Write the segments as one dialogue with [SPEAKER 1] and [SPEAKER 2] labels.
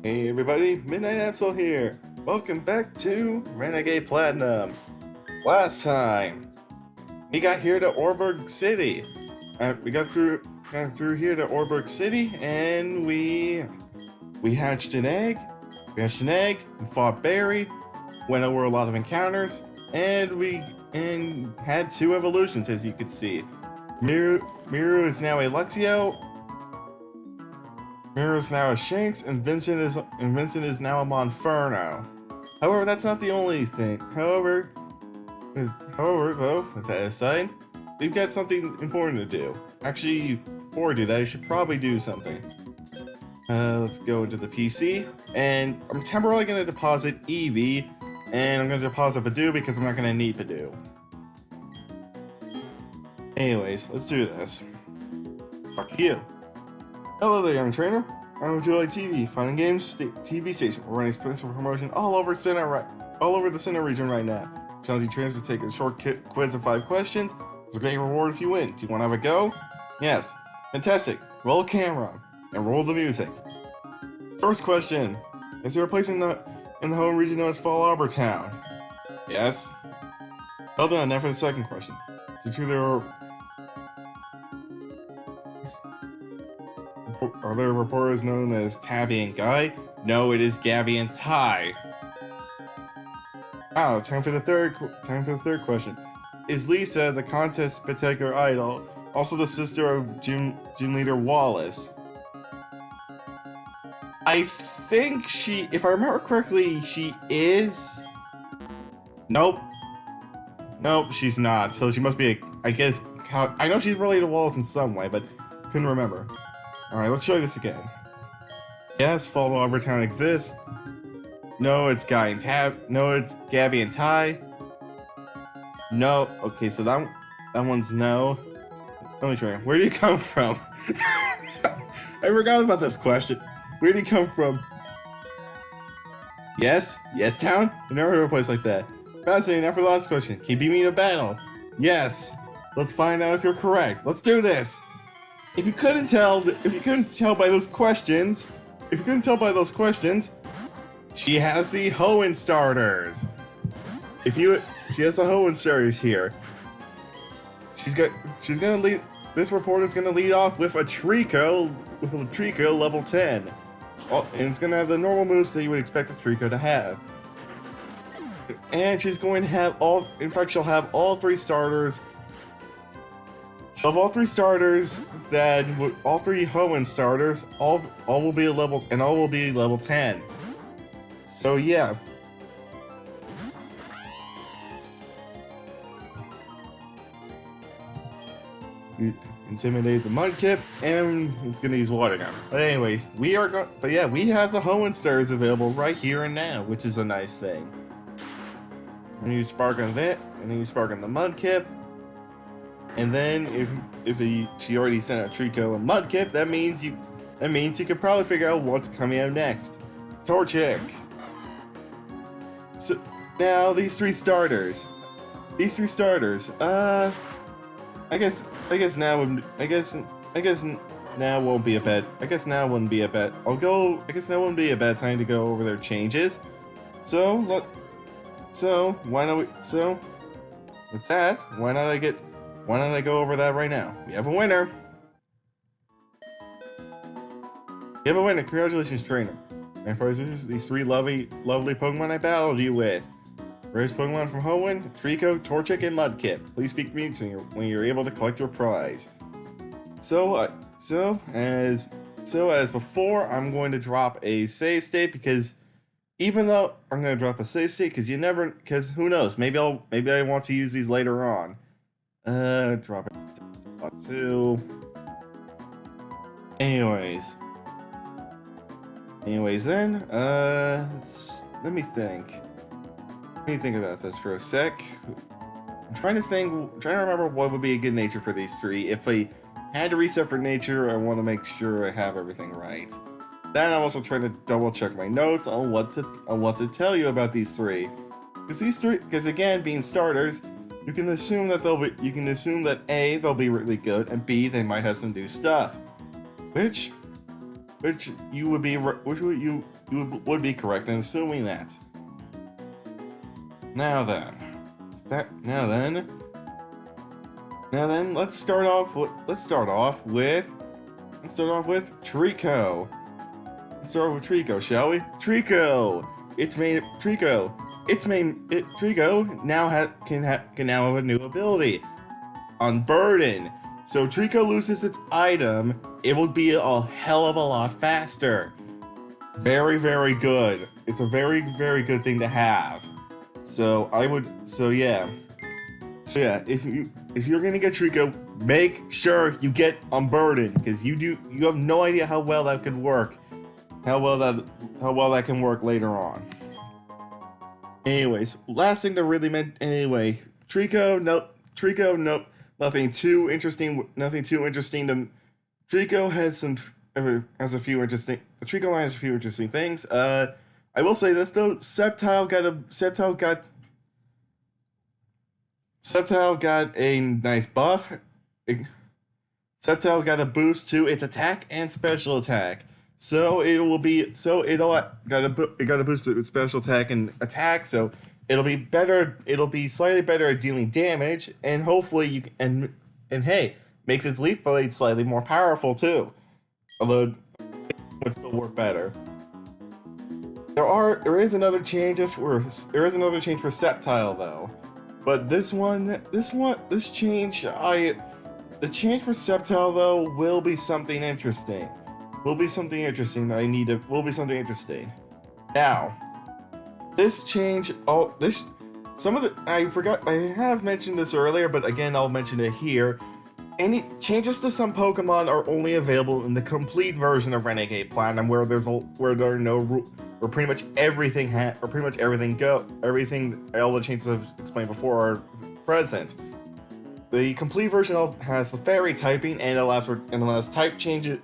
[SPEAKER 1] Hey everybody, Midnight Absol here. Welcome back to Renegade Platinum. Last time, we got here to Oreburgh City. We got through here to Oreburgh City, and we hatched an egg. We hatched an egg. We fought Barry. Went over a lot of encounters, and we had 2 evolutions, as you could see. Miru is now a Luxio. Mira is now a Shanks, and Vincent is now a Monferno. However, that's not the only thing. However, though, with that aside, we've got something important to do. Actually, before we do that, I should probably do something. Let's go into the PC, and I'm temporarily going to deposit eevee, and I'm going to deposit Badoo because I'm not going to need Badoo. Anyways, let's do this. Fuck you. Hello there, young trainer. I'm Untitled TV, Fun and Games TV station. We're running special promotion all over the center region right now. Challenging trainers to take a short quiz of 5 questions. It's a great reward if you win. Do you want to have a go? Yes. Fantastic. Roll a camera and roll the music. First question: is there a place in the home region known as Fall Arbor Town? Yes. Well done. Now for the second question: is it true are there reporters known as Tabby and Guy? No, it is Gabby and Ty. Wow, time for the third question. Is Lisa, the contest spectacular idol, also the sister of gym leader Wallace? I think if I remember correctly, she is. Nope, she's not. So she must be I know she's related to Wallace in some way, but couldn't remember. Alright, let's try this again. Yes, Fall Arbor Town exists. No, it's Guy and No, it's Gabby and Ty. No. Okay, so that one's no. Let me try. Where do you come from? I forgot about this question. Where do you come from? Yes? Yes, town? I never heard of a place like that. Fascinating. Now for the last question. Can you beat me in a battle? Yes. Let's find out if you're correct. Let's do this. If you couldn't tell by those questions, she has the Hoenn starters. She has the Hoenn starters here. This reporter's gonna lead off with a Treecko, level 10. Oh, and it's gonna have the normal moves that you would expect a Treecko to have. And she's going to have she'll have all 3 starters. Of all 3 starters, all 3 Hoenn starters, all will be level 10. So yeah. Intimidate the Mudkip, and it's gonna use Water Gun. But anyways, we have the Hoenn starters available right here and now, which is a nice thing. And you Spark on that, and then you Spark on the Mudkip. And then she already sent out Treecko and Mudkip, that means you could probably figure out what's coming out next. Torchic. So now these 3 starters. I guess now wouldn't be a bad time to go over their changes. Why don't I go over that right now? We have a winner. Congratulations, trainer. And for these 3 lovely Pokemon I battled you with. Rarest Pokemon from Hoenn, Treecko, Torchic, and Mudkip. Please speak to me when you're able to collect your prize. So as before, I'm going to drop a save state because who knows? Maybe I want to use these later on. Drop it to 2. Anyways then, let me think about this for a sec. I'm trying to remember what would be a good nature for these 3. If I had to reset for nature, I want to make sure I have everything right. Then I'm also trying to double check my notes on what to tell you about these 3. Because again, being starters, you can assume that A, they'll be really good, and B, they might have some new stuff. Which which you would be would be correct in assuming that. Now then, let's start off with Treecko. Let's start with Treecko, shall we? Treecko now can now have a new ability, Unburden. So Treecko loses its item, it will be a hell of a lot faster. Very, very good. It's a very, very good thing to have. So yeah, if you're gonna get Treecko, make sure you get Unburden, because you have no idea how well that could work. How well that can work later on. Anyways, last thing to really mention. Treecko, nope. Nothing too interesting. Treecko has a few interesting. The Treecko line has a few interesting things. I will say this though: Sceptile got a nice buff. Sceptile got a boost to its attack and special attack. So it got a boost to its special attack and attack. So it'll be better. It'll be slightly better at dealing damage, and hopefully hey, makes its leaf blade slightly more powerful too. Although it would still work better. There is another change for Sceptile though, but the change for Sceptile though will be something interesting. Now, this change. I have mentioned this earlier, but again, I'll mention it here. Any changes to some Pokemon are only available in the complete version of Renegade Platinum, where pretty much everything all the changes I've explained before are present. The complete version has the fairy typing and allows type changes.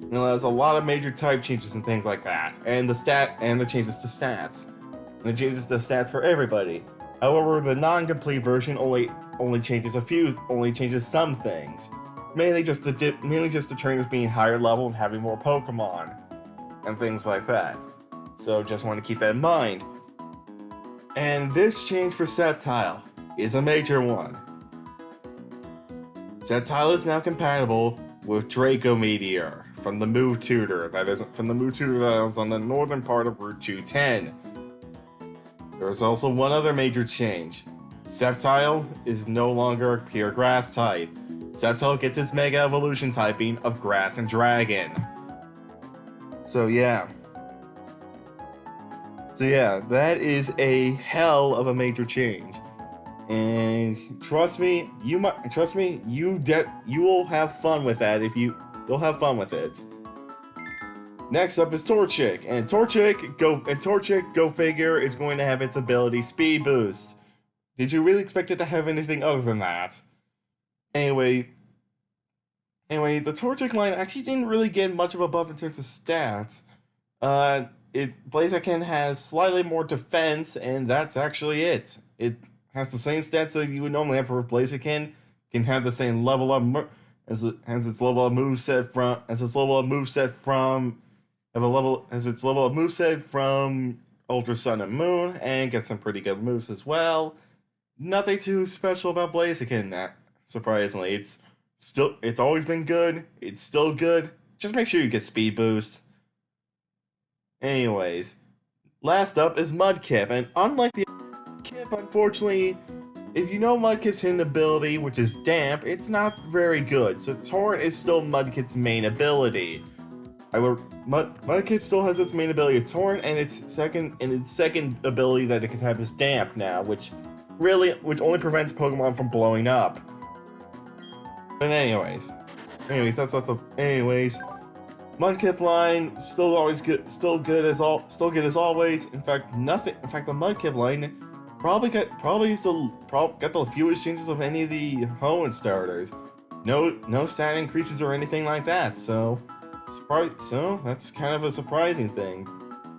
[SPEAKER 1] It allows a lot of major type changes and things like that, and the changes to stats, for everybody. However, the non-complete version only changes some things, mainly just the trainers being higher level and having more Pokemon, and things like that. So just want to keep that in mind. And this change for Sceptile is a major one. Sceptile is now compatible with Draco Meteor from the Move Tutor that is on the northern part of Route 210. There is also one other major change. Sceptile is no longer a pure grass type. Sceptile gets its Mega Evolution typing of Grass and Dragon. So yeah, that is a hell of a major change. And trust me, you will have fun with that you'll have fun with it. Next up is Torchic, and Torchic, go figure, is going to have its ability Speed Boost. Did you really expect it to have anything other than that? Anyway, the Torchic line actually didn't really get much of a buff in terms of stats. Blaziken has slightly more defense, and that's actually it. It has the same stats that you would normally have for Blaziken. Can have the same level up as its level of moveset from Ultra Sun and Moon, and gets some pretty good moves as well. Nothing too special about Blaziken, surprisingly. It's always been good. It's still good. Just make sure you get Speed Boost. Anyways, last up is Mudkip, and unlike the Mudkip, unfortunately, if you know Mudkip's hidden ability, which is Damp, it's not very good, so Torrent is still Mudkip's main ability. Mudkip still has its main ability of Torrent, and its second ability that it can have is Damp now, which only prevents Pokemon from blowing up. But anyways, Mudkip line still good as always. In fact, the Mudkip line probably got the fewest changes of any of the Hoenn starters. No stat increases or anything like that. So that's kind of a surprising thing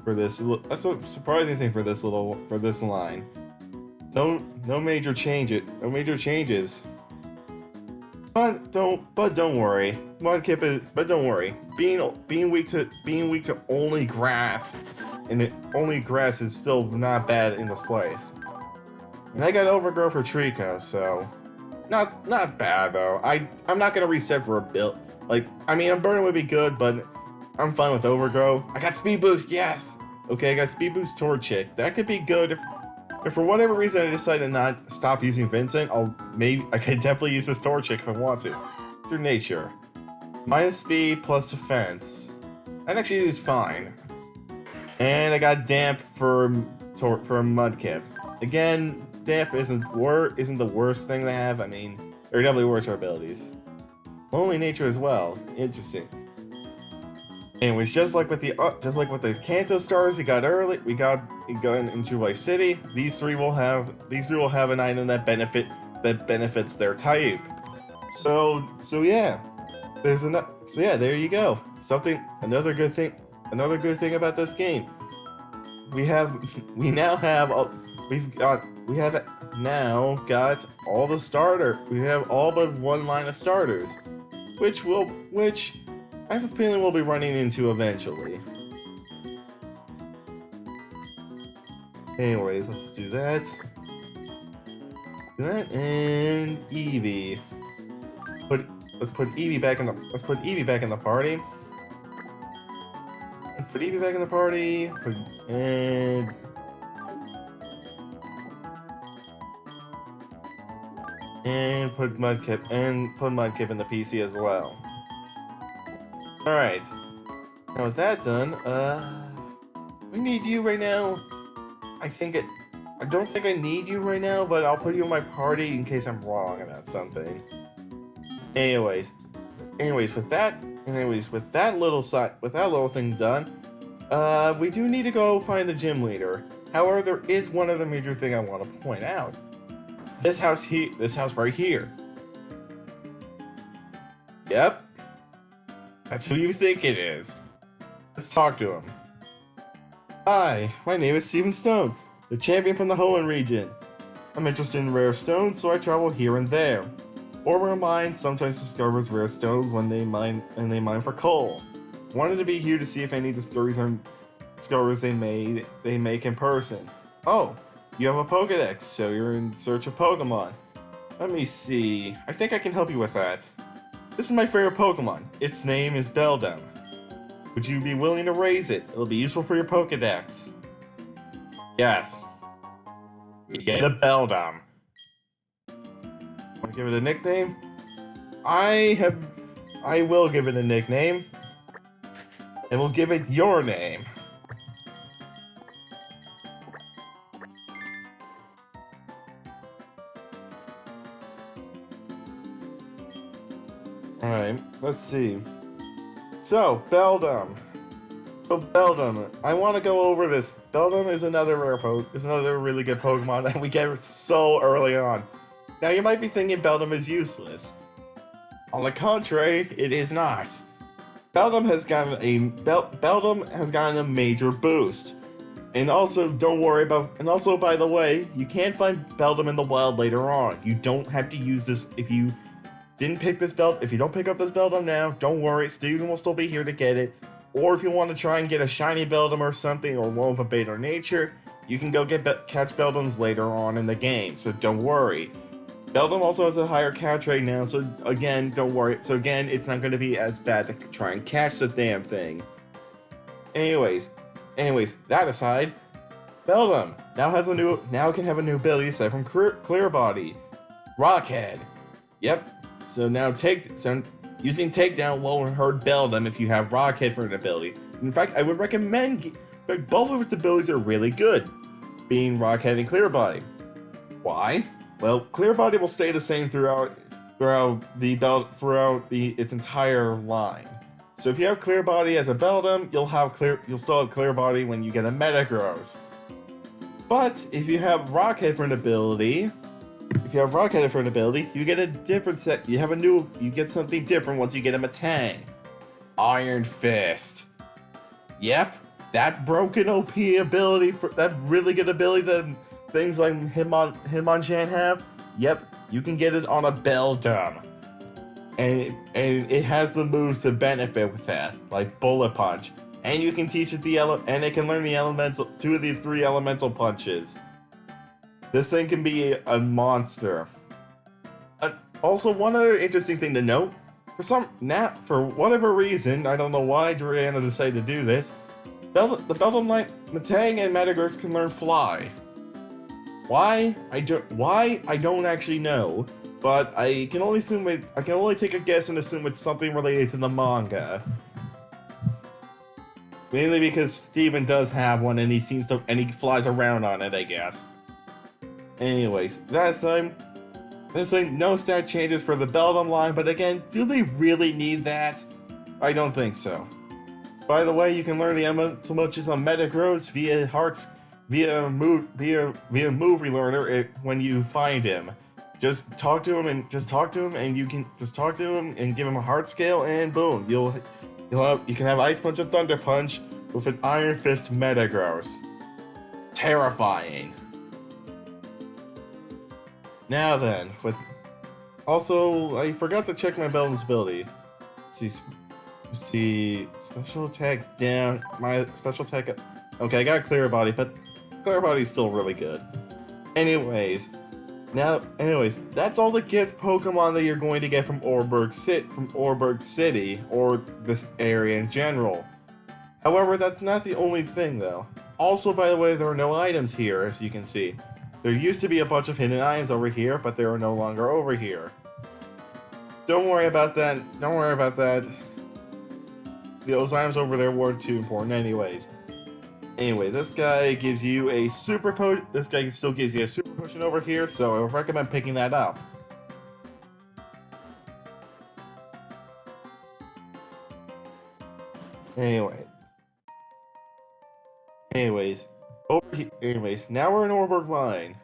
[SPEAKER 1] for this. That's a surprising thing for this line. No major changes. But don't worry. Mudkip is but don't worry. Being weak to only grass only grass is still not bad in the slice. And I got overgrowth for Treecko, so not bad though. I'm not gonna reset for a build. Like, I mean, a burn would be good, but I'm fine with overgrowth. I got speed boost, yes. Okay, I got speed boost Torchic. That could be good if for whatever reason I decide to not stop using Vincent. I could definitely use this Torchic if I want to. Through nature, minus speed plus defense. That actually is fine. And I got damp for Mudkip. Again, damp isn't the worst thing to have. I mean, there are definitely worse abilities. Lonely nature as well. Interesting. Anyways, just like with the Kanto stars we got in Jubilee City, these three will have an item that benefits their type. So yeah, there you go. Another good thing about this game. We have now got all the starter. We have all but one line of starters, which I have a feeling we'll be running into eventually. Anyways, let's do that. And Eevee. Let's put Eevee back in the party. Let's put Eevee back in the party. And put Mudkip in the PC as well. Alright. Now with that done, we need you right now. I don't think I need you right now, but I'll put you in my party in case I'm wrong about something. Anyways, with that little thing done, we do need to go find the gym leader. However, there is one other major thing I want to point out. This house right here. Yep. That's who you think it is. Let's talk to him. Hi, my name is Steven Stone, the champion from the Hoenn region. I'm interested in rare stones, so I travel here and there. Oreburgh Mine sometimes discovers rare stones when they mine for coal. Wanted to be here to see if any discoveries they make in person. Oh, you have a Pokédex, so you're in search of Pokemon. Let me see. I think I can help you with that. This is my favorite Pokemon. Its name is Beldam. Would you be willing to raise it? It'll be useful for your Pokédex. Yes. You get a Beldam. Want to give it a nickname? I will give it a nickname. And we'll give it your name. Alright, let's see. So, Beldam, I want to go over this. Beldam is another really good Pokemon that we get so early on. Now, you might be thinking Beldam is useless. On the contrary, it is not. Beldam has gotten a major boost. And also, by the way, you can't find Beldam in the wild later on. You don't have to use this if you don't pick up this Beldam now, don't worry, Steven will still be here to get it. Or if you want to try and get a shiny Beldam or something, or one with a beta nature, you can go catch Beldams later on in the game, so don't worry. Beldam also has a higher catch rate now, so again, don't worry. So again, it's not going to be as bad to try and catch the damn thing. Anyways, that aside, Beldam now can have a new ability aside from Clear Body. Rockhead. Yep. So now using Takedown won't hurt Beldam if you have Rockhead for an ability. In fact, I would recommend, but both of its abilities are really good, being Rockhead and Clear Body. Why? Well, Clear Body will stay the same throughout its entire line. So if you have Clear Body as a Beldam, you'll still have Clear Body when you get a Metagross. But if you have Rockhead for an ability, you get a different set. You get something different once you get him a Tang. Iron Fist. Yep, that broken OP ability, that really good ability that things like Hitmonchan have. Yep, you can get it on a Beldam. and it has the moves to benefit with that, like Bullet Punch. And you can teach it and it can learn the elemental, 2 of the 3 elemental punches. This thing can be a monster. Also, one other interesting thing to note, for whatever reason, I don't know why Brianna decided to do this, the Beldam line, Metang and Metagross can learn Fly. Why I don't actually know, but I can only take a guess and assume it's something related to the manga. Mainly because Steven does have one and he flies around on it, I guess. Anyways, this time, no stat changes for the Beldam line, but again, do they really need that? I don't think so. By the way, you can learn the elemental punches on Metagross via move relearner when you find him. Just talk to him and you can just talk to him and give him a heart scale and boom, you can have Ice Punch and Thunder Punch with an Iron Fist Metagross. Terrifying. Now then, also I forgot to check my Beldam's ability. Let's see special attack down. My special attack. Okay, I got Clear Body, but Clear Body's still really good. Anyways, that's all the gift Pokemon that you're going to get from oreburgh City, or this area in general. However, that's not the only thing, though. Also, by the way, there are no items here, as you can see. There used to be a bunch of hidden items over here, but they are no longer over here. Don't worry about that. Those items over there weren't too important anyways. Anyway, this guy gives you a super potion. This guy still gives you a super potion over here, so I would recommend picking that up. Anyways, now we're in Oreburgh Mine.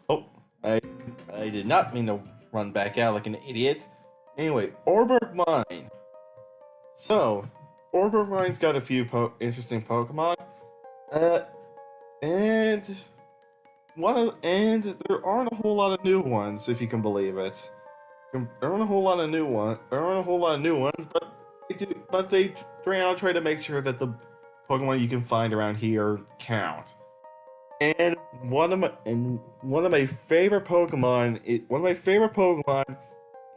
[SPEAKER 1] Oh, I did not mean to run back out like an idiot. Anyway, Oreburgh Mine. So, Oreburgh Mine's got a few interesting Pokemon. And there aren't a whole lot of new ones, if you can believe it. There aren't a whole lot of new ones, but they try to make sure that the Pokemon you can find around here count. And one of my favorite Pokemon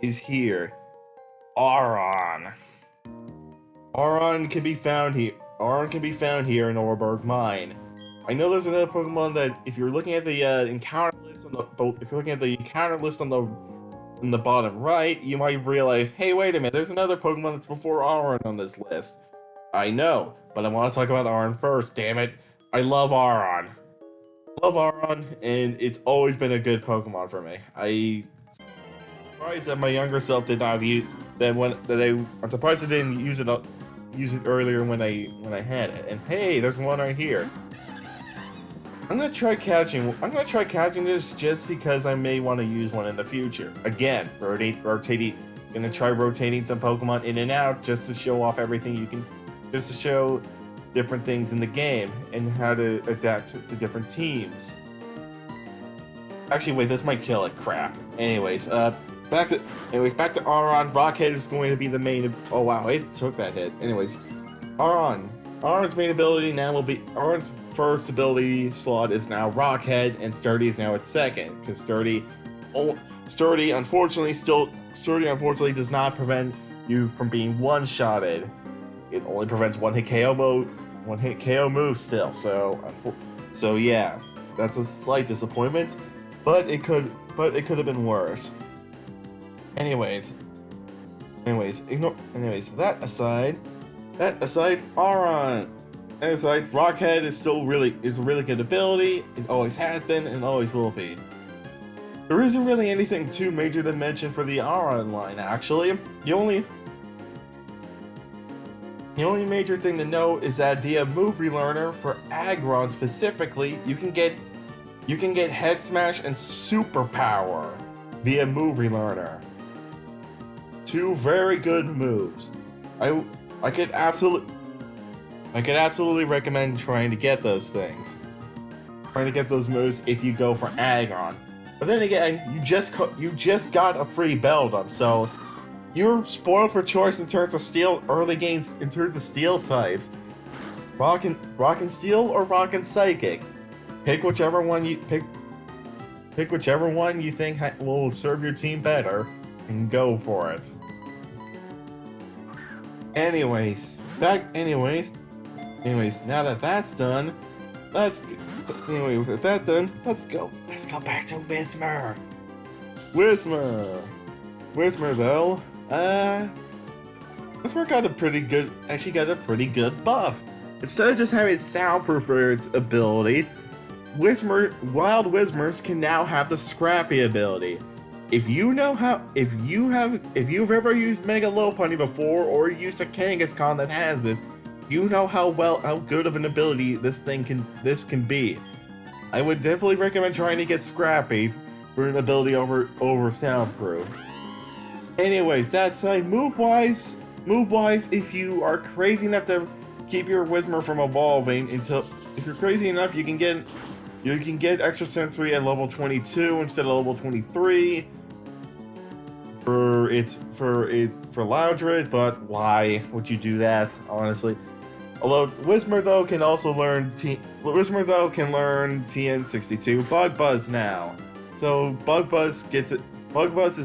[SPEAKER 1] is here. Aron. Aron can be found here. In Oreburgh Mine. I know there's another Pokemon that, if you're looking at the encounter list on the bottom right, you might realize, hey, wait a minute, there's another Pokemon that's before Aron on this list. I know, but I want to talk about Aron first. Damn it, I love Aron. And it's always been a good Pokemon for me. I'm surprised that my younger self did not use that one. I'm surprised I didn't use it earlier when I had it. And hey, there's one right here. I'm gonna try catching this just because I may want to use one in the future. Again, rotating. Gonna try rotating some Pokemon in and out just to show off everything you can, just to show different things in the game and how to adapt to different teams. Actually, wait, this might kill it. Crap. Anyways, back to Aron. Rockhead is going to be the main. Oh wow, it took that hit. Anyways, Aron's main ability now will be Aron's first ability slot is now Rockhead, and Sturdy is now its second, because Sturdy unfortunately does not prevent you from being one-shotted. It only prevents one hit KO move still. So yeah, that's a slight disappointment, but it could have been worse. Anyways, that aside, Aron. Rockhead is a really good ability. It always has been and always will be. There isn't really anything too major to mention for the Aron line, actually. The only major thing to note is that via Move Relearner for Aggron specifically, you can get Head Smash and Superpower via Move Relearner. Two very good moves. I could absolutely recommend trying to get those things. Trying to get those moves if you go for Aggron. But then again, you just got a free Beldam, so You're spoiled for choice in terms of steel early games in terms of steel types. Rock and steel or rock and psychic. Pick whichever one you pick. Pick whichever one you think will serve your team better, and go for it. Anyways, now that that's done, with that done, let's go back to Whismur. Whismur though, Whismur got a pretty good buff. Instead of just having soundproof for its ability, wild Whismurs can now have the Scrappy ability. If you've ever used Mega Lopunny before or used a Kangaskhan that has this, you know how good of an ability this can be. I would definitely recommend trying to get Scrappy for an ability over Soundproof. Anyways, that side, move wise, if you are crazy enough to keep your Whismur from evolving if you're crazy enough, you can get extra sensory at level 22 instead of level 23 for Loudred, but why would you do that, honestly? Although Whismur though can learn TM62 Bug Buzz now. So Bug Buzz is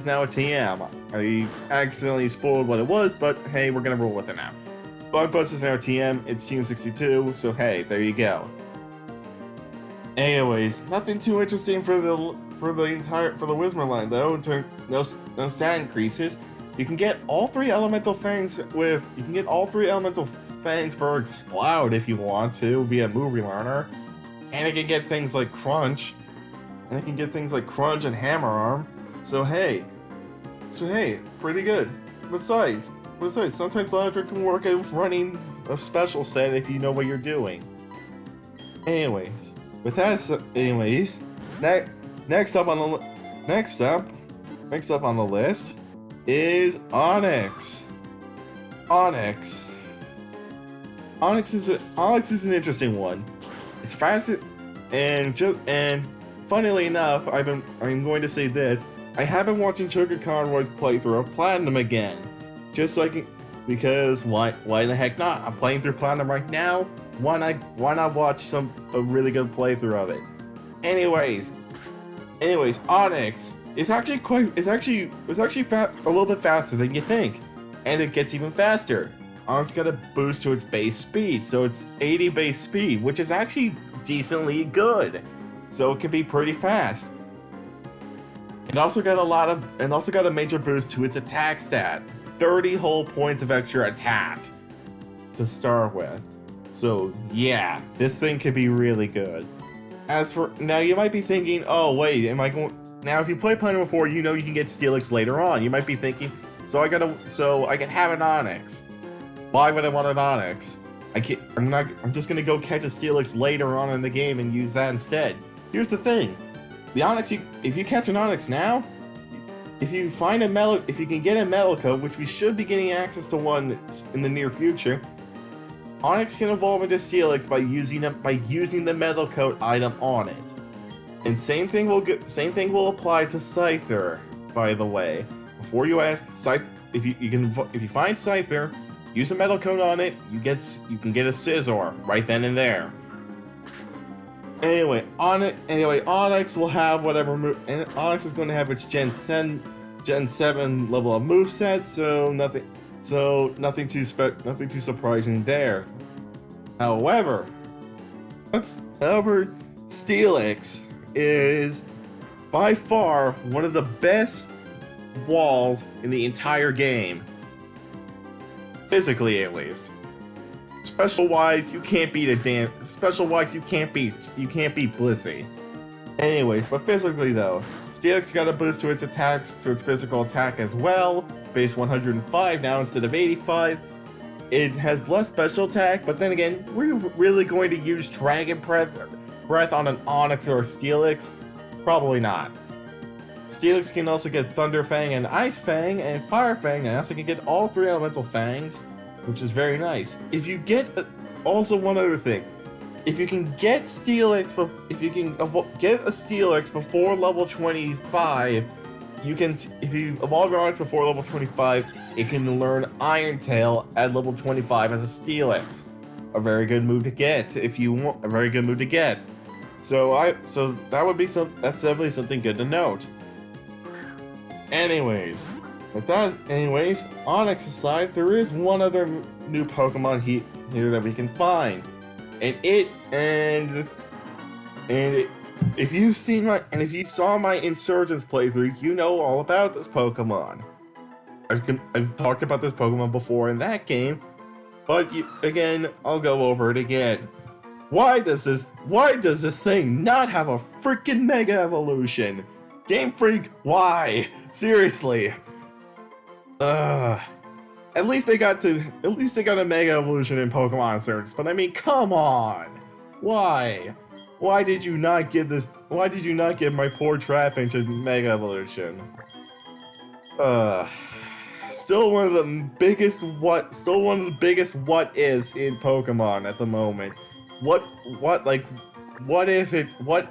[SPEAKER 1] now a TM. I accidentally spoiled what it was, but hey, we're gonna roll with it now. Bug Buzz is now a TM, it's TM62, so hey, there you go. Anyways, nothing too interesting for the Whismur line though. No stat increases. You can get all three elemental fangs for Exploud if you want to via Movie Learner, and it can get things like Crunch, and Hammer Arm. So hey, pretty good. Besides, sometimes Loudred can work out running a special set if you know what you're doing. Anyways, next up on the list is Onyx. Onyx is an interesting one. It's fast, and funnily enough, I'm going to say this. I have been watching Sugar Conroy's playthrough of Platinum again, because why the heck not? I'm playing through Platinum right now. Why not watch a really good playthrough of it? Anyways, Onyx is actually a little bit faster than you think, and it gets even faster. Onyx got a boost to its base speed, so it's 80 base speed, which is actually decently good. So it can be pretty fast. It also got a major boost to its attack stat, 30 whole points of extra attack to start with. So yeah, this thing could be really good. Now you might be thinking, oh wait, now if you play Platinum before, you know you can get Steelix later on. You might be thinking, so I can have an Onyx. Why would I want an Onyx? I'm just gonna go catch a Steelix later on in the game and use that instead. Here's the thing. The Onyx, if you catch an Onyx now, if you can get a Metal Coat, which we should be getting access to one in the near future, Onyx can evolve into Steelix by using the Metal Coat item on it. And same thing will apply to Scyther, by the way. Before you ask, if you find Scyther, use a Metal Coat on it, you can get a Scizor right then and there. Anyway, Onyx will have and Onyx is going to have its Gen 7 level of moveset, so nothing too surprising there. However, Steelix is by far one of the best walls in the entire game. Physically, at least. Special wise, you can't beat Blissey. Anyways, but physically though, Steelix got a boost to its physical attack as well, base 105 now instead of 85. It has less special attack, but then again, we're really going to use Dragon Breath on an Onyx or a Steelix? Probably not. Steelix can also get Thunder Fang and Ice Fang and Fire Fang now, so it can get all three elemental fangs, which is very nice. Also one other thing, if you can get a Steelix before level 25, if you evolve your Onyx before level 25, it can learn Iron Tail at level 25 as a Steelix. A very good move to get if you want. A very good move to get. So that would be that's definitely something good to note. Anyways, Onyx aside, there is one other new Pokemon here that we can find, if you saw my Insurgents playthrough, you know all about this Pokemon. I've talked about this Pokemon before in that game, but again, I'll go over it again. Why does this thing not have a freaking Mega Evolution? Game Freak, why? Seriously. At least they got a Mega Evolution in Pokemon Insurgents, but I mean, come on. Why? Why did you not give my poor Trapinch a Mega Evolution? Still one of the biggest what ifs in Pokemon at the moment. What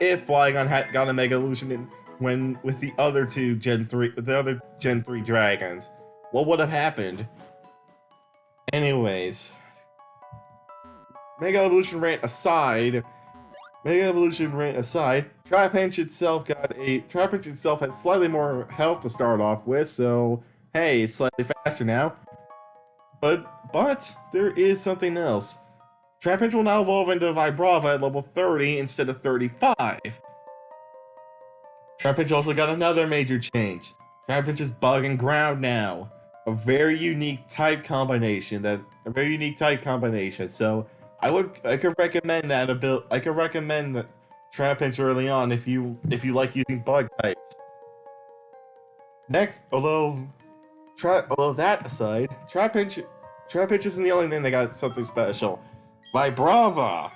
[SPEAKER 1] if Flygon got a Mega Evolution with the other Gen 3 dragons? What would have happened? Anyways, Mega Evolution rant aside, Trapinch itself has slightly more health to start off with, so hey, it's slightly faster now. But there is something else. Trapinch will now evolve into Vibrava at level 30 instead of 35. Trapinch also got another major change. Trapinch is Bug and Ground now. A very unique type combination. So I could recommend that Trapinch early on if you like using bug types. Next, although that aside, Trapinch isn't the only thing that got something special. Vibrava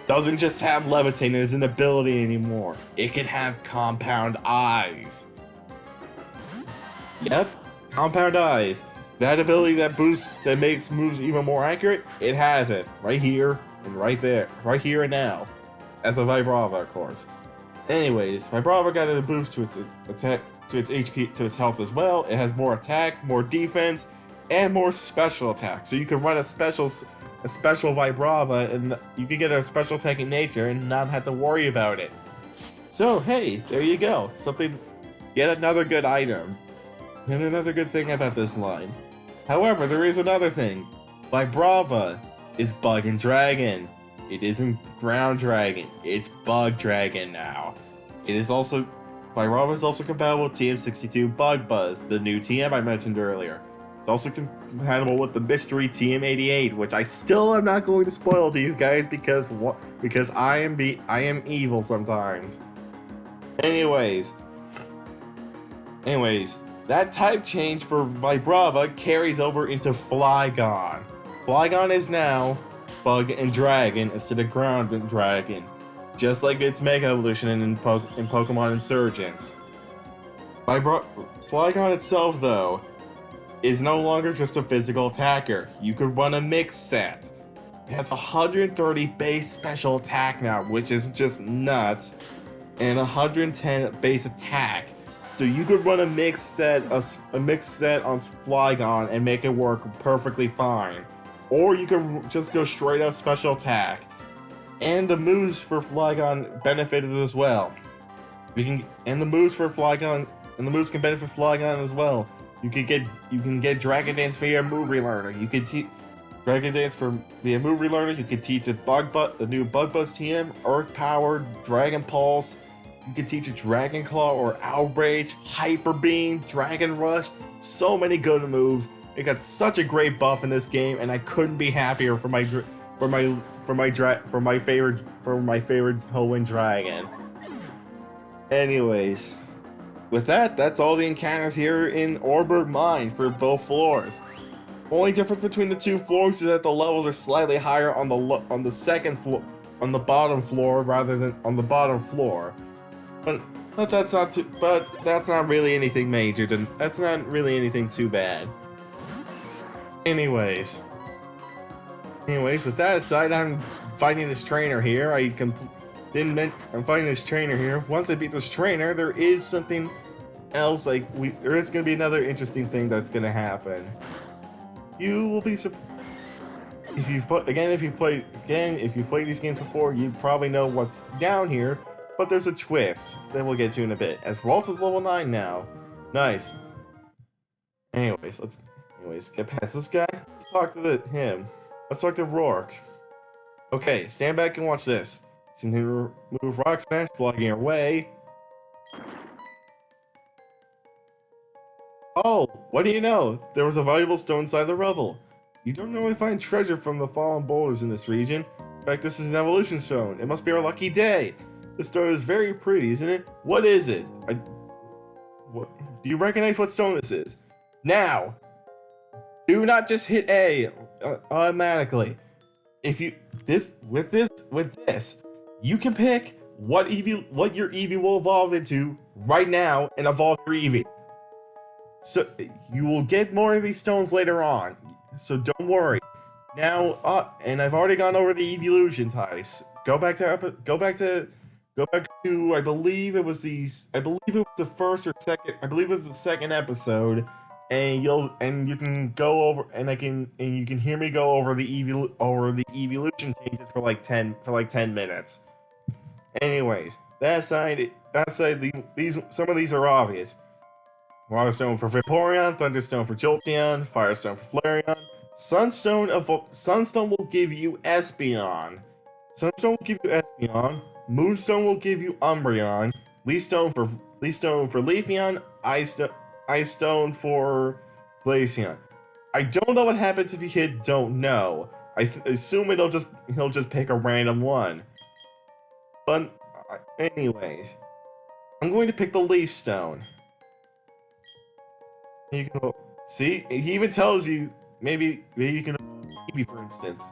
[SPEAKER 1] doesn't just have Levitate as an ability anymore. It can have Compound Eyes. Yep, Compound Eyes. That ability that makes moves even more accurate, it has it. Right here and right there. Right here and now. As a Vibrava, of course. Anyways, Vibrava got a boost to its attack, to its HP, to its health as well. It has more attack, more defense, and more special attack. So you can run a special Vibrava, and you can get a special attacking nature and not have to worry about it. So hey, there you go. Yet another good item. And another good thing about this line. However, there is another thing. Vibrava is Bug and Dragon. It isn't Ground Dragon. It's Bug Dragon now. Vibrava is also compatible with TM62 Bug Buzz, the new TM I mentioned earlier. It's also compatible with the mystery TM88, which I still am not going to spoil to you guys because I am evil sometimes. Anyways, that type change for Vibrava carries over into Flygon. Flygon is now Bug and Dragon instead of Ground and Dragon, just like its Mega Evolution in Pokemon Insurgents. Flygon itself, though, is no longer just a physical attacker. You could run a mix set. It has 130 base special attack now, which is just nuts, and 110 base attack. So you could run a mix set on Flygon and make it work perfectly fine. Or you could just go straight up special attack. And the moves for Flygon benefited as well. The moves can benefit Flygon as well. You can get Dragon Dance via Move Relearner. You could teach Dragon Dance via Move Relearner. You could teach it the new Bug Buzz TM, Earth Power, Dragon Pulse. You can teach a Dragon Claw or Outrage, Hyper Beam, Dragon Rush. So many good moves. It got such a great buff in this game, and I couldn't be happier for my favorite Hoenn Dragon. Anyways, with that's all the encounters here in Oreburgh Mine for both floors. Only difference between the two floors is that the levels are slightly higher on the second floor, on the bottom floor rather than on the bottom floor. But that's not really anything major. That's not really anything too bad. Anyways, with that aside, I'm fighting this trainer here. I'm fighting this trainer here. Once I beat this trainer, there is something else, like, there is gonna be another interesting thing that's gonna happen. You will be surprised. If you've played these games before, you probably know what's down here, but there's a twist that we'll get to in a bit, as Waltz is level 9 now. Nice. Anyways, get past this guy. Let's talk to him. Let's talk to Rourke. Okay, stand back and watch this. Continue to move Rock Smash, blocking your way. Oh, what do you know? There was a valuable stone inside the rubble. You don't normally find treasure from the fallen boulders in this region. In fact, this is an evolution stone. It must be our lucky day. This stone is very pretty, isn't it? What is it? What? Do you recognize what stone this is? Now! Do not just hit A automatically. With this, you can pick what your Eevee will evolve into right now and evolve your Eevee. So you will get more of these stones later on. So don't worry. Now, and I've already gone over the eeveelution types. Go back to I believe it was the first or second. I believe it was the second episode, and you can go over and you can hear me go over the eeveelution changes for like 10 minutes. Anyways, some of these are obvious. Water Stone for Vaporeon, Thunderstone for Jolteon, Firestone for Flareon. Sunstone will give you Espeon. Moonstone will give you Umbreon. Leafstone for Leafeon. Ice Stone for Glaceon. I don't know what happens if you hit Don't Know. I assume he'll just pick a random one. But anyways, I'm going to pick the Leafstone. You can see. He even tells you maybe you can Eevee, for instance.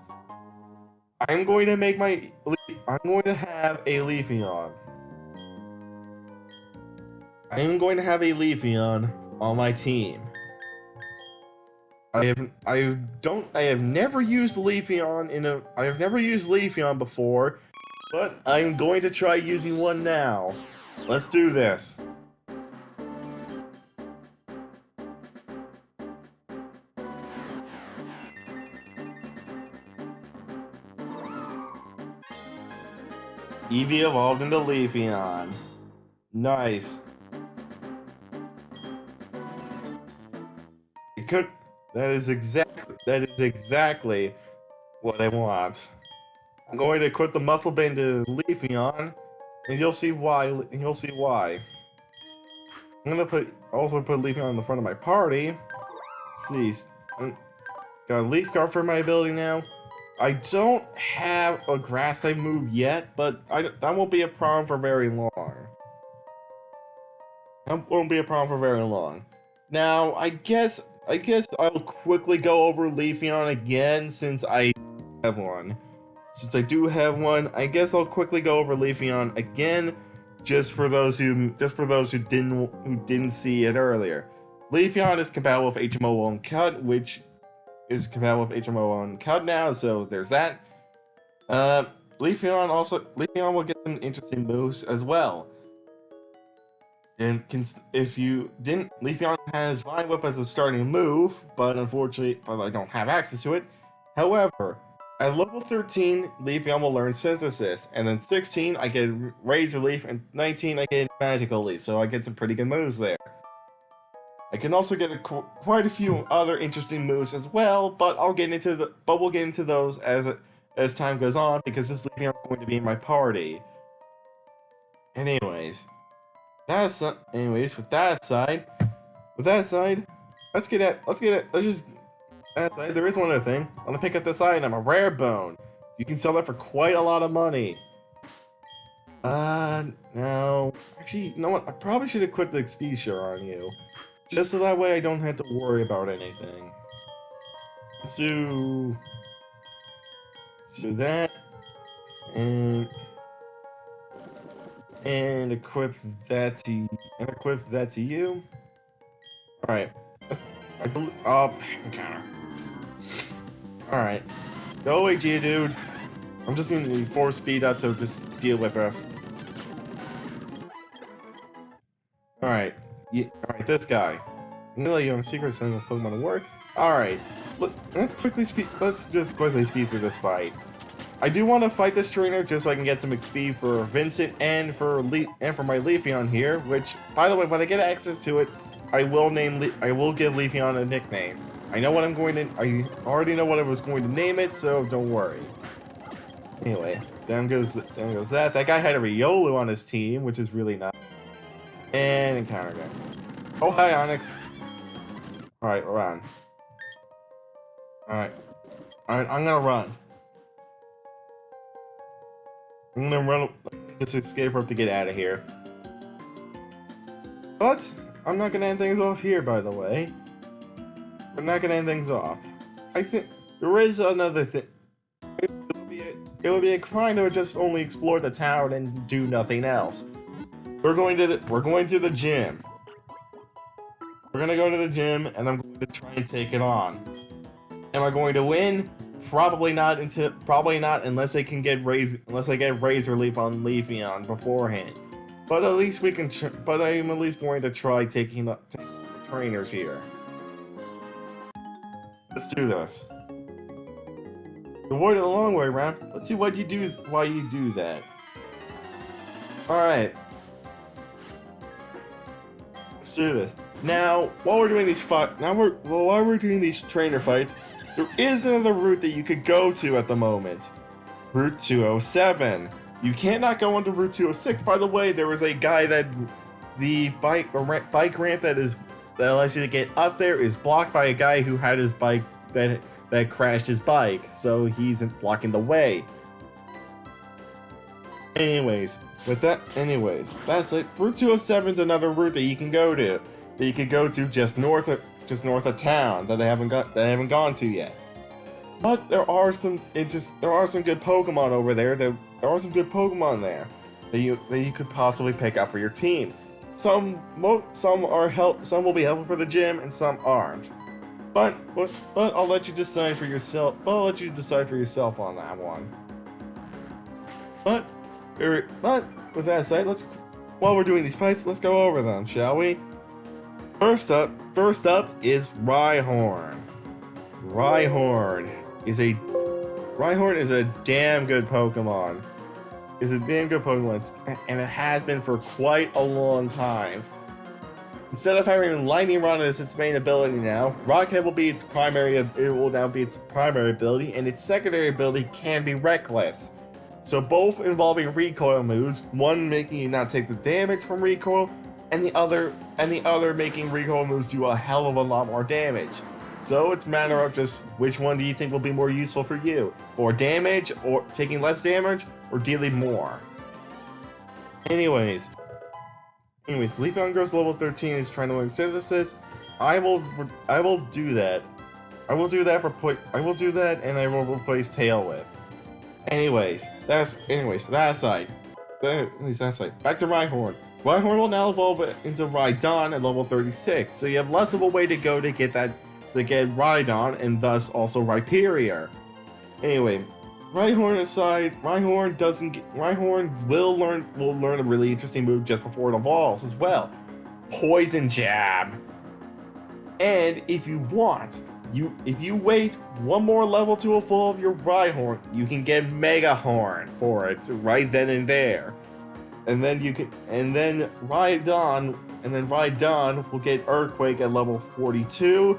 [SPEAKER 1] I'm going to have a Leafeon. On my team. I have never used Leafeon before, but I'm going to try using one now. Let's do this. Eevee evolved into Leafeon. Nice. That is exactly what I want. I'm going to equip the Muscle Band to Leafeon, and you'll see why. I'm gonna also put Leafeon in the front of my party. Let's see. Got a Leaf Guard for my ability now. I don't have a grass type move yet, but that won't be a problem for very long. Now, I guess I'll quickly go over Leafeon again since I have one. I guess I'll quickly go over Leafeon again, just for those who didn't see it earlier. Leafeon is compatible with HMO on Cut, which is compatible with HMO on Cut now, so there's that. Leafeon will get some interesting moves as well. And Leafeon has Vine Whip as a starting move, but unfortunately, I don't have access to it. However, at level 13, Leafeon will learn Synthesis, and then 16, I get Razor Leaf, and 19, I get Magical Leaf, so I get some pretty good moves there. I can also get quite a few other interesting moves as well, but we'll get into those as time goes on, because this Leafeon is going to be in my party. Anyways, with that aside, there is one other thing. I'm gonna pick up this item, a rare bone. You can sell that for quite a lot of money. No. Actually, you know what? I probably should have quit the XP share on you. Just so that way I don't have to worry about anything. Let's do that. And equip that to you. Alright. Encounter. Alright. Go away, Geodude. I'm just gonna force speed up to just deal with us. Alright. Yeah, alright, this guy. Leafeon secret single Pokemon to work. Alright. Let's just quickly speed through this fight. I do want to fight this trainer just so I can get some XP for Vincent and for my Leafeon here, which, by the way, when I get access to it, I will give Leafeon a nickname. I already know what I was going to name it, so don't worry. Anyway, down goes that. That guy had a Riolu on his team, which is really nice. And encounter guy. Oh, hi, Onyx. Alright, run. Alright, I'm gonna run. I'm gonna run this escape rope to get out of here. But I'm not gonna end things off here, by the way. We're not gonna end things off. I think there is another thing. It would be a crime to just only explore the town and do nothing else. We're going to the gym. We're gonna go to the gym, and I'm going to try and take it on. Am I going to win? Probably not unless I get Razor Leaf on Leafeon beforehand. But at least we can. But I am at least going to try taking the trainers here. Let's do this. Avoid it the long way around. Let's see why you do that. All right. Let's do this. Now, while we're doing these trainer fights, there is another route that you could go to at the moment. Route 207. You cannot go onto Route 206. By the way, there was a guy that the bike ramp that allows you to get up there is blocked by a guy who had his bike that crashed his bike, so he's blocking the way. Anyways, that's it. Route 207 is another route that you can go to. That you could go to just north of town that I haven't gone to yet. But there are some good Pokemon over there. There are some good Pokemon there that you could possibly pick up for your team. Some will be helpful for the gym, and some aren't. But I'll let you decide for yourself. On that one. But with that said, while we're doing these fights, let's go over them, shall we? First up is Rhyhorn. Rhyhorn is a damn good Pokemon. And it has been for quite a long time. Instead of having Lightning Rod as its main ability now, Rockhead will now be its primary ability, and its secondary ability can be Reckless. So both involving recoil moves, one making you not take the damage from recoil, and the other making recoil moves do a hell of a lot more damage. So it's a matter of just which one do you think will be more useful for you? Or damage, or taking less damage, or dealing more? Anyways, Leafeon goes level 13 is trying to learn Synthesis. I will do that. I will do that and I will replace Tail Whip. That aside. Back to Rhyhorn. Rhyhorn will now evolve into Rhydon at level 36, so you have less of a way to go to get Rhydon, and thus also Rhyperior. Anyway, Rhyhorn aside, Rhyhorn will learn a really interesting move just before it evolves as well. Poison Jab. And if you want, if you wait one more level to evolve your Rhyhorn, you can get Mega Horn for it right then and there. And then Rhydon will get Earthquake at level 42,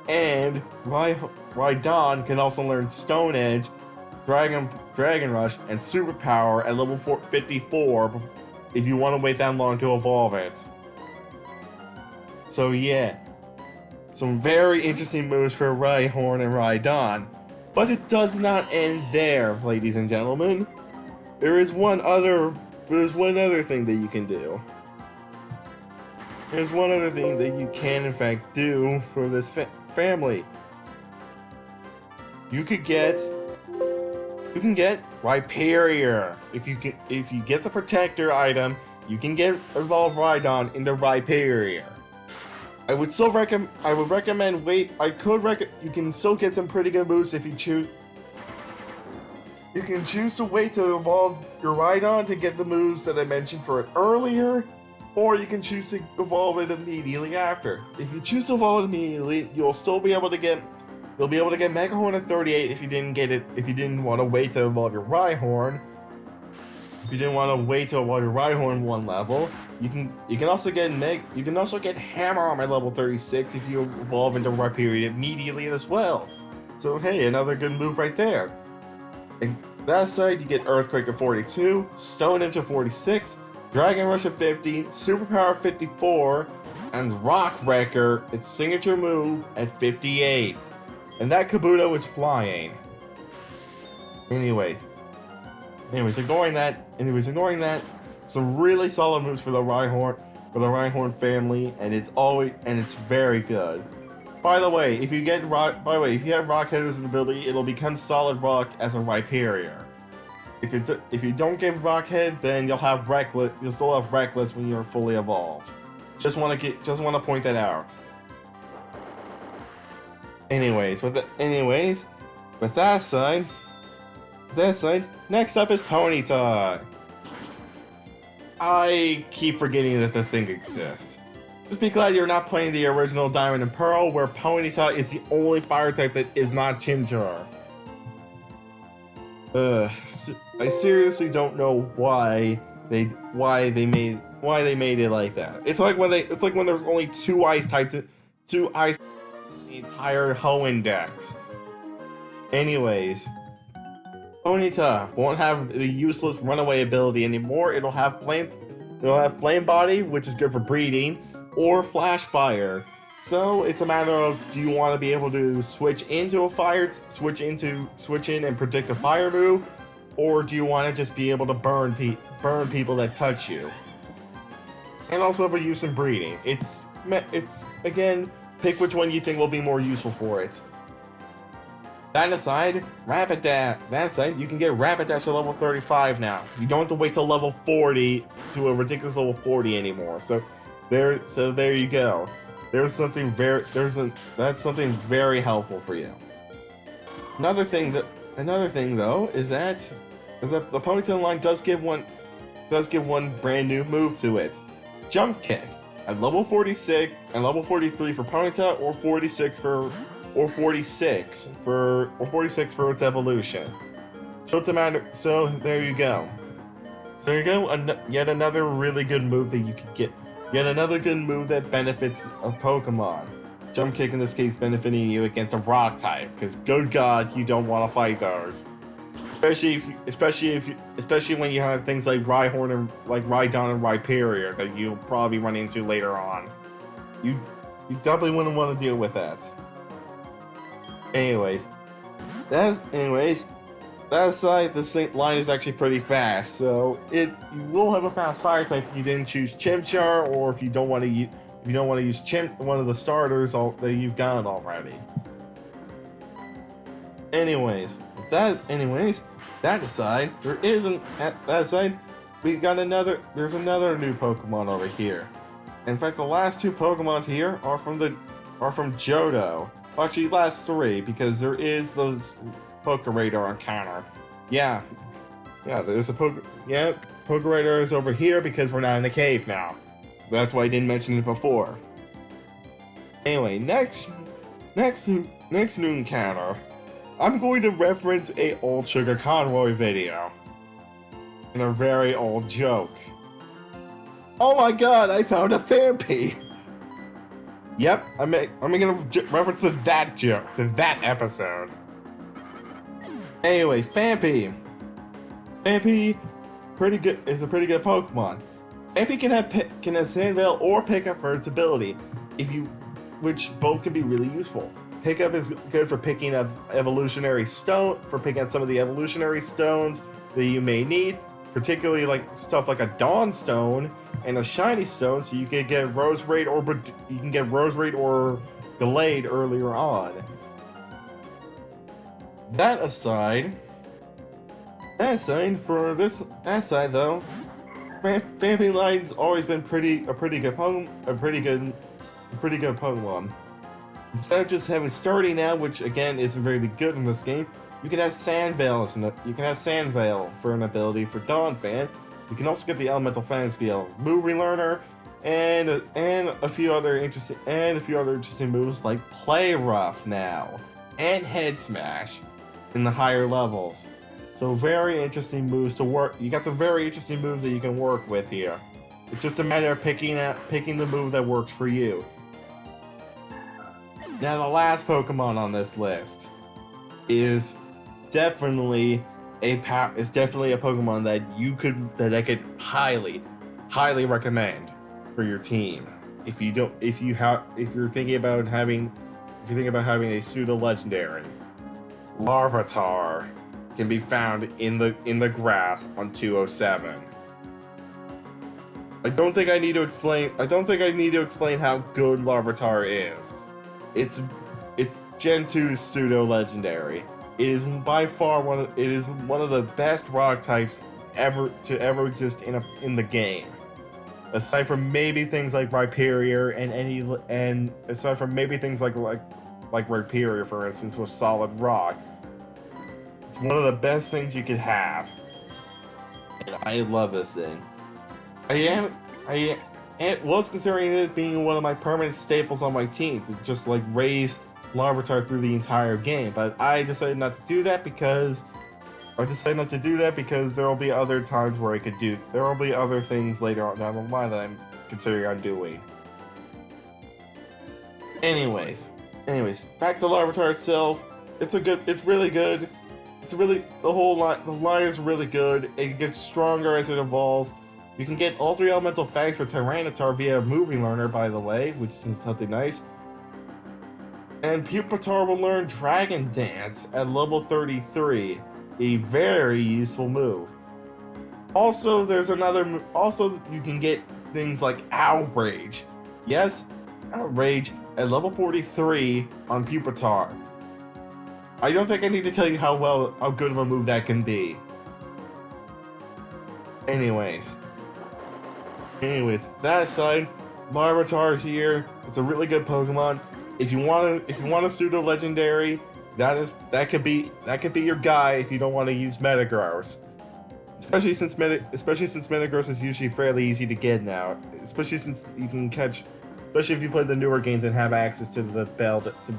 [SPEAKER 1] and Rhydon can also learn Stone Edge, Dragon Rush, and Superpower at level 54 if you want to wait that long to evolve it. So yeah, some very interesting moves for Rhyhorn and Rhydon. But it does not end there, ladies and gentlemen. There's one other thing that you can do. There's one other thing that you can in fact do for this family. You can get Rhyperior. If you get the Protector item, you can evolve Rhydon into Rhyperior. I would recommend wait. You can still get some pretty good moves if you choose. You can choose to wait to evolve your Rhydon to get the moves that I mentioned for it earlier, or you can choose to evolve it immediately after. If you choose to evolve it immediately, you'll be able to get Mega Horn at 38 if you didn't want to wait to evolve your Rhyhorn. If you didn't want to wait to evolve your Rhyhorn one level, you can also get Hammer Arm at level 36 if you evolve into Rhyperior immediately as well. So hey, another good move right there. And that side, you get Earthquake at 42, Stone Imp at 46, Dragon Rush at 50, Superpower at 54, and Rock Wrecker, its signature move, at 58. And that Kabuto is flying. Anyways, ignoring that, some really solid moves for the Rhyhorn family, and it's very good. By the way, if you have Rock Head as an ability, it'll become Solid Rock as a Rhyperior. If you don't give Rock Head, then you'll still have Reckless when you're fully evolved. Just want to point that out. Anyways, with that aside, next up is Ponyta. I keep forgetting that this thing exists. Just be glad you're not playing the original Diamond and Pearl, where Ponyta is the only fire type that is not Chimchar. I seriously don't know why they made it like that. It's like when there's only two ice types in the entire Hoenn decks. Anyways, Ponyta won't have the useless runaway ability anymore. It'll have Flame Body, which is good for breeding, or Flash Fire. So it's a matter of, do you want to be able to switch in and predict a fire move, or do you want to just be able to burn people that touch you? And also for use in breeding. It's again, pick which one you think will be more useful for it. That aside, you can get Rapidash at level 35 now. You don't have to wait till level 40 to a ridiculous level 40 anymore. So there you go. That's something very helpful for you. Another thing though is that the Ponyta line does give one brand new move to it. Jump Kick at level 46 and level 43 for Ponyta, or 46 for its evolution. So there you go. Yet another really good move that you could get. Yet another good move that benefits a Pokemon. Jump Kick in this case benefiting you against a Rock type, because good God, you don't want to fight those. Especially when you have things like Rhyhorn and Rhydon and Rhyperior that you'll probably run into later on. You definitely wouldn't want to deal with that. Anyways, that aside, this line is actually pretty fast, so you will have a fast fire type if you didn't choose Chimchar, or if you don't want to use one of the starters that you've got already. That aside, there's another new Pokemon over here. In fact, the last two Pokemon here are from Johto. Well, actually, last three, because there is those Pokeradar encounter. Yeah, there's a Pokeradar is over here because we're not in a cave now. That's why I didn't mention it before. Anyway, next new encounter, I'm going to reference a old Sugar Conroy video. And a very old joke. Oh my God, I found a Phanpy! Yep, I'm gonna reference to that joke, to that episode. Anyway, Phanpy is a pretty good Pokemon. Phanpy can have Sandveil or Pickup for its ability, which both can be really useful. Pickup is good for picking up some of the evolutionary stones that you may need, particularly stuff like a Dawn Stone and a Shiny Stone, so you can get Roserade or Delayed earlier on. That aside, though, Phanpy line's always been a pretty good Pokemon. Instead of just having Sturdy now, which again isn't very good in this game, you can have Sandveil for an ability for Donphan. You can also get the Elemental Fan Spiel, Move Relearner, and a few other interesting moves like Play Rough now, and Head Smash in the higher levels. So very interesting moves to work. You got some very interesting moves that you can work with here. It's just a matter of picking the move that works for you. Now the last Pokemon on this list is definitely a Pokemon that I could highly recommend for your team. If you're thinking about having a pseudo legendary, Larvitar can be found in the grass on 207. I don't think I need to explain how good Larvitar is. It's Gen 2's pseudo legendary. It is by far one of the best rock types ever exist in the game. Aside from maybe things like Rhyperior and aside from maybe things like Rhyperior, for instance, with solid rock. It's one of the best things you could have. And I love this thing. I was considering it being one of my permanent staples on my team to just like raise Larvitar through the entire game, but I decided not to do that because there will be other times where there will be other things later on down the line that I'm considering on doing. Anyways, back to Larvitar itself. It's really good. The line is really good. It gets stronger as it evolves. You can get all 3 elemental fangs for Tyranitar via Moving Learner, by the way, which is something nice. And Pupitar will learn Dragon Dance at level 33, a very useful move. Also, you can get things like Outrage. Yes, Outrage at level 43 on Pupitar. I don't think I need to tell you how good of a move that can be. Anyways, that aside, Larvitar is here. It's a really good Pokemon. If you want a pseudo legendary, that could be your guy if you don't want to use Metagross. Especially since Metagross is usually fairly easy to get now. Especially if you play the newer games and have access to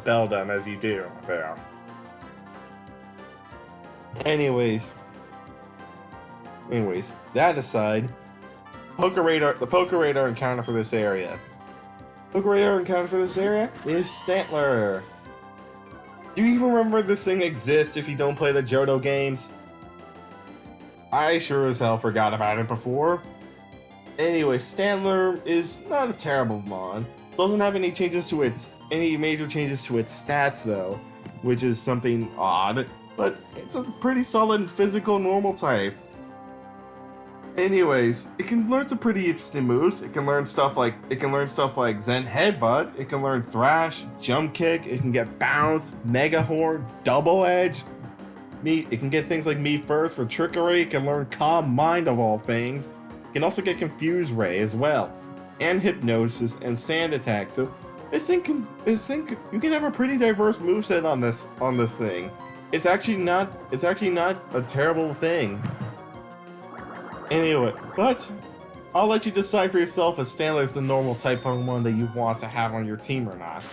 [SPEAKER 1] Beldam as you do there. Anyways, that aside, the Pokeradar encounter for this area. Is Stantler. Do you even remember this thing exists if you don't play the Johto games? I sure as hell forgot about it before. Anyway, Stantler is not a terrible mon. Doesn't have any major changes to its stats though, which is something odd, but it's a pretty solid physical normal type. Anyways, it can learn some pretty interesting moves. It can learn stuff like Zen Headbutt. It can learn Thrash, Jump Kick. It can get Bounce, Mega Horn, Double Edge. It can get things like Me First for Trickery. It can learn Calm Mind of all things. It can also get Confuse Ray as well, and Hypnosis and Sand Attack. So this thing you can have a pretty diverse moveset on this thing. It's actually not a terrible thing. Anyway, but I'll let you decide for yourself if Stantler is the normal type Pokemon that you want to have on your team or not.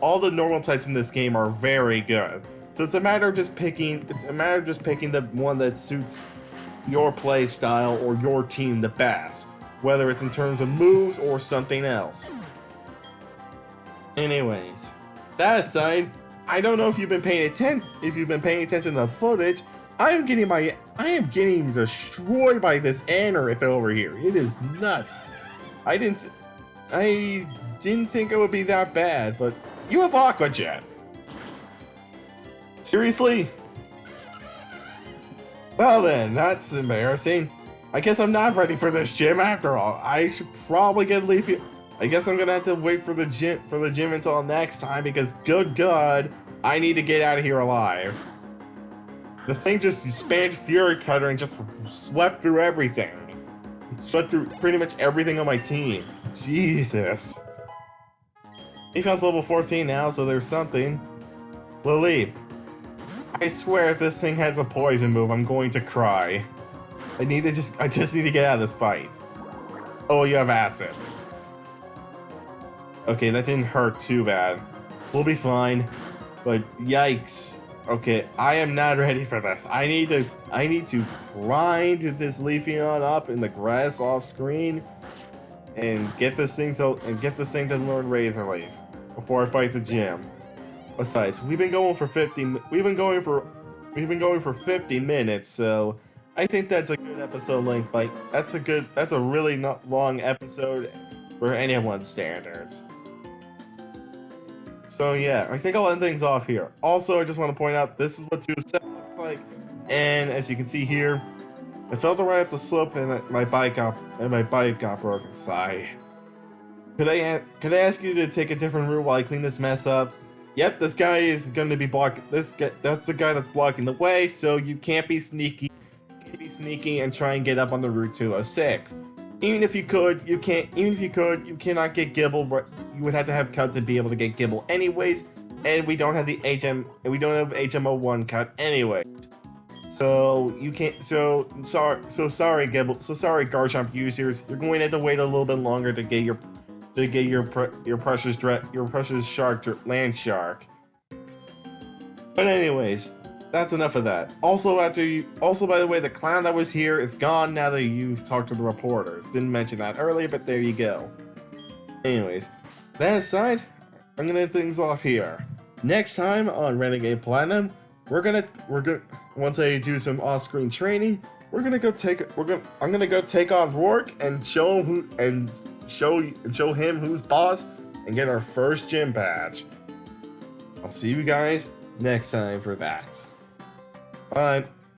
[SPEAKER 1] All the normal types in this game are very good. So it's a matter of just picking the one that suits your play style or your team the best, whether it's in terms of moves or something else. Anyways, that aside, I don't know if you've been paying attention to the footage. I am getting destroyed by this Anorith over here. It is nuts. I didn't think it would be that bad, but you have Aqua Jet. Seriously? Well then, that's embarrassing. I guess I'm not ready for this gym after all. I should probably get Leafeon. I guess I'm gonna have to wait for the gym until next time because good God, I need to get out of here alive. The thing just spammed Fury Cutter and just swept through everything. It swept through pretty much everything on my team. Jesus. Leafeon's level 14 now, so there's something. Laleep. I swear if this thing has a poison move, I'm going to cry. I just need to get out of this fight. Oh, you have acid. Okay, that didn't hurt too bad. We'll be fine. But yikes. Okay, I am not ready for this. I need to grind this Leafeon up in the grass off screen and get this thing to learn Razor Leaf before I fight the gym. Besides, we've been going for 50 minutes, so I think that's a good episode length. Like that's a really not long episode for anyone's standards. So yeah, I think I'll end things off here. Also, I just want to point out this is what 2-7 looks like, and as you can see here, I fell right up the slope and my bike got broken. Sigh. Could I ask you to take a different route while I clean this mess up? Yep, this guy is going to be blocking. That's the guy that's blocking the way, so you can't be sneaky. And try and get up on the Route 206. Even if you could, you can't. Even if you could, you cannot get Gibble. But you would have to have cut to be able to get Gibble, anyways. And we don't have the HM. And we don't have HM01 cut, anyway. So you can't. So sorry, Gibble. So sorry, Garchomp users. You're going to have to wait a little bit longer to get your precious shark land shark. But anyways, that's enough of that. Also, by the way, the clown that was here is gone now that you've talked to the reporters. Didn't mention that earlier, but there you go. Anyways, that aside, I'm gonna end things off here. Next time on Renegade Platinum, once I do some off-screen training, I'm gonna go take on Rourke and show him who's boss and get our first gym badge. I'll see you guys next time for that. Bye.